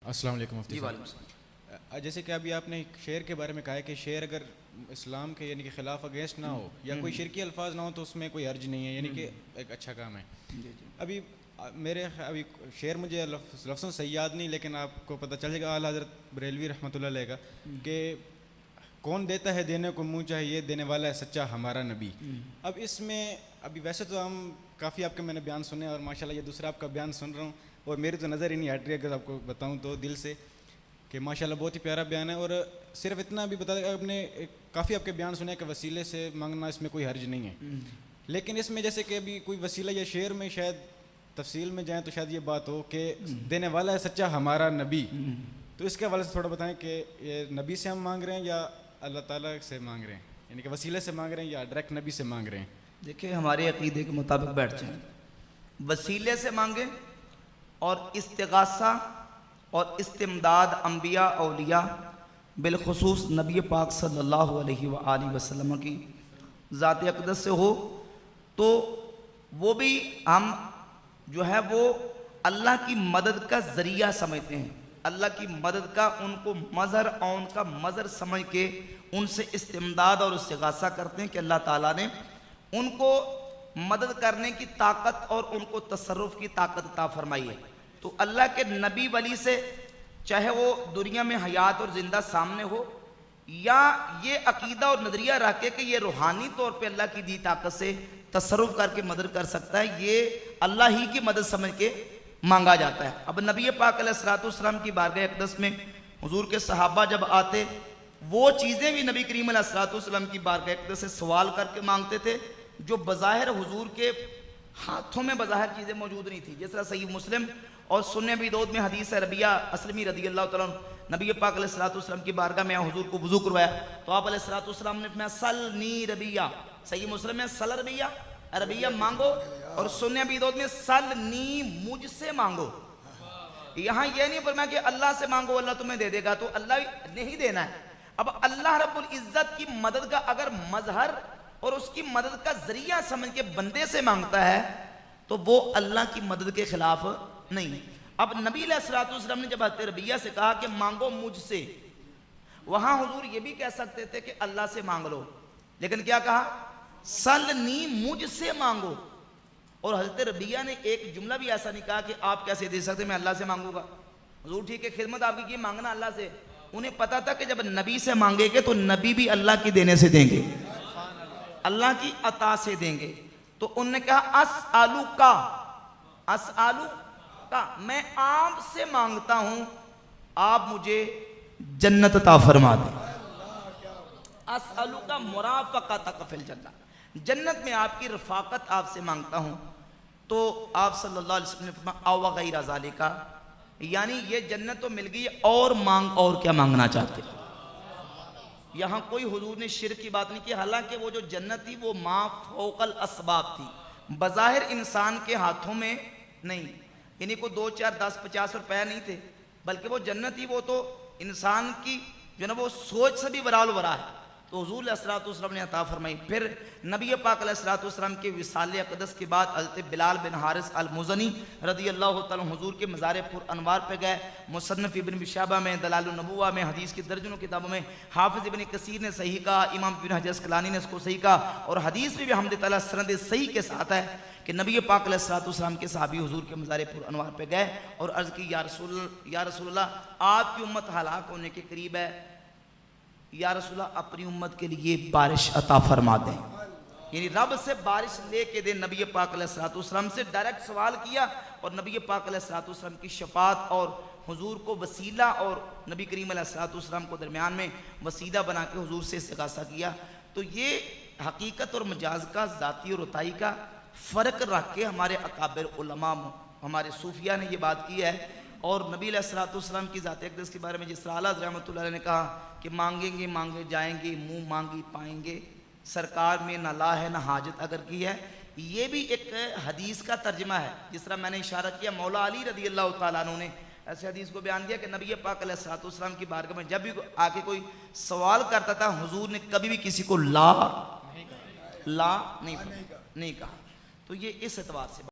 अस्सलाम वालेकुम मुफ्ती जी साहब। वालेकुम सलाम। जैसे कि अभी आपने शेर के बारे में कहा है कि शेर अगर इस्लाम के यानी कि ख़िलाफ़ अगेंस्ट ना हो या कोई शिरकी अल्फाज ना हो तो उसमें कोई अर्ज नहीं है, यानी कि एक अच्छा काम है। जी जी। अभी अभी शेर मुझे लफ्ज़ों सही याद नहीं, लेकिन आपको पता चलेगा आला हज़रत बरेलवी रहमतुल्लाह अलैह का कि कौन देता है देने को मुँह चाहिए, देने वाला है सच्चा हमारा नबी। अब इसमें अभी वैसे तो हम काफ़ी आपके मैंने बयान सुने और माशाल्लाह ये दूसरा आपका बयान सुन रहा हूँ और मेरी तो नज़र ही नहीं हट रही अगर आपको बताऊँ तो दिल से कि माशाल्लाह बहुत ही प्यारा बयान है। और सिर्फ इतना भी बता दें, आपने काफ़ी आपके बयान सुने कि वसीले से मांगना इसमें कोई हर्ज नहीं है, लेकिन इसमें जैसे कि अभी कोई वसीला या शेर में शायद तफसील में जाएँ तो शायद ये बात हो कि देने वाला है सच्चा हमारा नबी, तो इसके हवाले से थोड़ा बताएं कि ये नबी से हम मांग रहे हैं या अल्लाह ताला से मांग रहे हैं, यानी कि वसीले से मांग रहे हैं या डायरेक्ट नबी से मांग रहे हैं। देखिए हमारे अकीदे के मुताबिक बैठ जाएं, वसीले से मांगे और इस्तिगासा और इस्तिमदाद अम्बिया औलिया बिलखुसूस नबी पाक सल्लल्लाहु अलैहि वसल्लम की ज़ात अक़दस से हो तो वो भी हम जो है वो अल्लाह की मदद का ज़रिया समझते हैं, अल्लाह की मदद का उनको मज़हर और उनका मज़हर समझ के उनसे इस्तिमदाद और इस्तिगासा करते हैं कि अल्लाह ताला ने उनको मदद करने की ताकत और उनको तसर्रुफ़ की ताकत अता फरमाई है। तो अल्लाह के नबी वली से चाहे वो दुनिया में हयात और ज़िंदा सामने हो या ये अकीदा और नज़रिया रख के कि ये रूहानी तौर पे अल्लाह की दी ताकत से तसर्रुफ़ करके मदद कर सकता है, ये अल्लाह ही की मदद समझ के मांगा जाता है। अब नबी पाक अलैहिस्सलाम की बारगाह अक़दस में हुजूर के सहाबा जब आते वो चीज़ें भी नबी करीम अलैहिस्सलाम की बारगाह अक़दस से सवाल करके मांगते थे जो बज़ाहिर हुजूर के हाथों में बज़ाहिर चीज़ें मौजूद नहीं थी। जिस तरह सही मुस्लिम और सुन्ने अबी दाऊद में हदीस है रबिया असलमी रदी अल्लाह तआला नबी पाक अलैहिस्सलाम की बारगाह में हुजूर को वुज़ू करवाया तो आप अलैहिस्सलाम ने फरमाया सल्नी रबिया, सही मुस्लिम में सल रबिया रबिया मांगो और सुन्ने अबी दाऊद में सल्नी मुझसे मांगो। यहाँ यह नहीं फरमाया कि अल्लाह से मांगो अल्लाह तुम्हें दे देगा, तो अल्लाह ने ही देना है। अब अल्लाह रब्बुल इज्जत की मदद का अगर मजहर और उसकी मदद का जरिया समझ के बंदे से मांगता है तो वो अल्लाह की मदद के खिलाफ नहीं है। अब नबी अलैहिस्सलाम ने जब हज़रत रबिया से कहा कि मांगो मुझसे, वहां हुजूर ये भी कह सकते थे कि अल्लाह से मांग लो, लेकिन क्या कहा सलनी मुझसे मांगो। और हज़रत रबिया ने एक जुमला भी ऐसा नहीं कहा कि आप कैसे दे सकते, मैं अल्लाह से मांगूंगा। हुजूर ठीक है खिदमत आपकी की मांगना अल्लाह से, उन्हें पता था कि जब नबी से मांगेंगे तो नबी भी अल्लाह की देने से देंगे, अल्लाह की अता से देंगे। तो उन्होंने कहा असआलू का मैं आपसे मांगता हूं आप मुझे जन्नत अता फरमा दें। असअलू का मुराफ़क़तक फिल जन्नत, जन्नत में आपकी रफ़ाकत आपसे मांगता हूं। तो आप सल्लल्लाहु अलैहि वसल्लम ने फरमाया औ गैर ज़ालिका, यानी ये जन्नत तो मिल गई और मांग और क्या मांगना चाहते। यहाँ कोई हुजूर ने शिर्क की बात नहीं की, हालांकि वो जो जन्नत थी वो मा फौकल असबाब थी, बज़ाहिर इंसान के हाथों में नहीं, यानी को 2 4 10 50 रुपए नहीं थे, बल्कि वो जन्नत ही वो तो इंसान की जो ना वो सोच से भी बराल बरा है। तो हुजूर अलैहिस्सलाम ने अता फरमाई। फिर नबी पाक अलैहिस्सलाम के विसाले अक़दस के बाद हज़रत बिलाल बिन हारिस अल मुज़नी रदी अल्लाह तआला हुजूर के मज़ार पुर अनवार पे गए। मुसन्नफ़ इब्न बिशाबा में, दलाल नबुव्वा में, हदीस की दर्जनों किताबों में हाफिज़ इब्न कसीर ने सही कहा, इमाम इब्न हजर अस्क़लानी ने इसको सही कहा और हदीस में भी हम्द ताला सनद सही के साथ है कि नबी पाक अलैहिस्सलाम के सहाबी हुजूर के मज़ार पुर अनवार पे गए और अर्ज़ की या रसूलल्लाह आपकी उम्मत हलाक होने के करीब है, या रसूलल्लाह अपनी उम्मत के लिए बारिश अता फरमा दें, यानी रब से बारिश लेके दे। नबी पाक अलैहिस्सलाम से डायरेक्ट सवाल किया और नबी पाक अलैहिस्सलाम की शफात और हुजूर को वसीला और नबी करीम अलैहिस्सलाम को दरमियान में वसीला बना के हुजूर से इस्तिगासा किया। तो ये हकीकत और मजाज का, ज़ाती और रुताई का फ़र्क रख के हमारे अकाबिर उलमा हमारे सूफिया ने ये बात की है। और नबी अलैहिस्सलाम की ज़ात अक़दस के बारे में जिस तरह आला रहमतुल्लाह अलैह ने कहा कि मांगेंगे मांगे जाएंगे, मुँह मांगी पाएंगे, सरकार में ना ला है ना हाजत अगर की है, ये भी एक हदीस का तर्जमा है। जिस तरह मैंने इशारा किया मौला अली रदी अल्लाह तआला अन्हु ने ऐसे हदीस को बयान दिया कि नबी पाक अलैहिस्सलाम की बारगाह में जब भी आके कोई सवाल करता था हुजूर ने कभी भी किसी को ला नहीं कहा। तो ये इस एतबार से